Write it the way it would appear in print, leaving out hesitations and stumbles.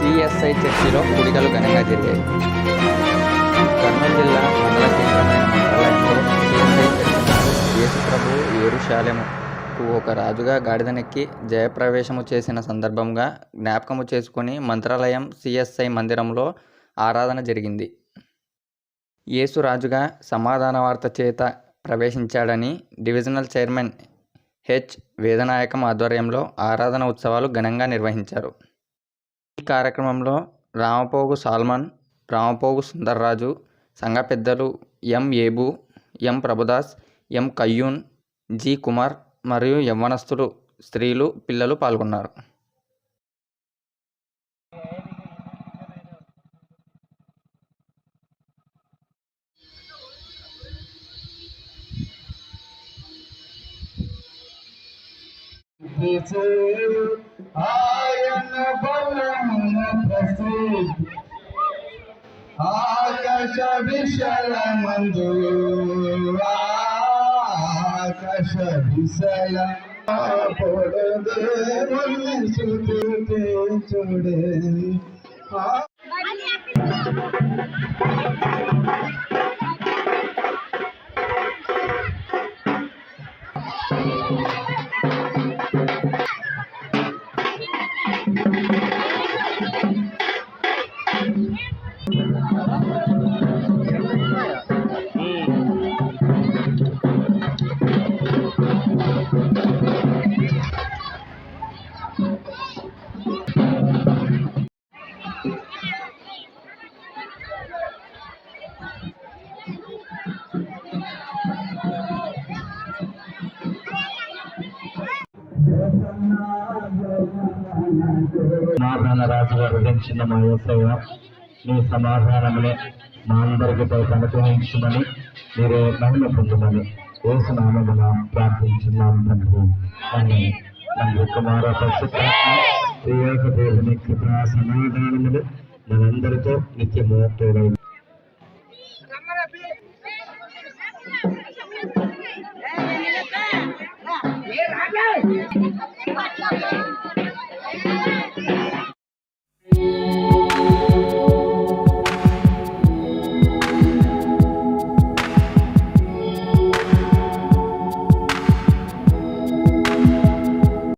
CSI చర్చిలో కూడికలు ఘనంగా జరిగాయి. కర్నూలు జిల్లా మండల కేంద్రమైన మంత్రాలయంలో సిఎస్ఐ చర్చి నందు యేసుప్రభువు యెరూషలేముకు ఒక రాజుగా గాడిదనెక్కి జయప్రవేశము చేసిన సందర్భంగా జ్ఞాపకము చేసుకుని మంత్రాలయం సిఎస్ఐ మందిరంలో ఆరాధన జరిగింది. యేసు రాజుగా సమాధాన వార్త చేత ప్రవేశించాడని డివిజనల్ చైర్మన్ హెచ్. వేదనాయకం ఆధ్వర్యంలో ఆరాధన ఉత్సవాలు ఘనంగా నిర్వహించారు. ఈ కార్యక్రమంలో రామపోగు సాల్మన్, రామపోగు సుందర్రాజు, సంఘ పెద్దలు ఎం. ఏబు, ఎం. ప్రభుదాస్, ఎం. కయ్యూన్, జి. కుమార్ మరియు యవ్వనస్తులు, స్త్రీలు, పిల్లలు పాల్గొన్నారు. ఆయన బలమున ప్రసిద్ధి ఆకాశ విశాలమందు ఆకాశ విశాల పొడదేవుని స్తుతించు చూడే. సమాధాన రాజుగా హృదయించిన మా యేసయ్య, నీ సమాధానమునే మా అందరికి అనుగ్రహించమని, మీరే మహిమ పొందమని యేసు నామమున ప్రార్థించున్నాం తండ్రి. ఆమేన్. తండ్రి, కుమార పరిశుద్ధాత్మ త్రియేక దేవుని కృపా సమాధానములు మనందరితో నిత్యము తోడై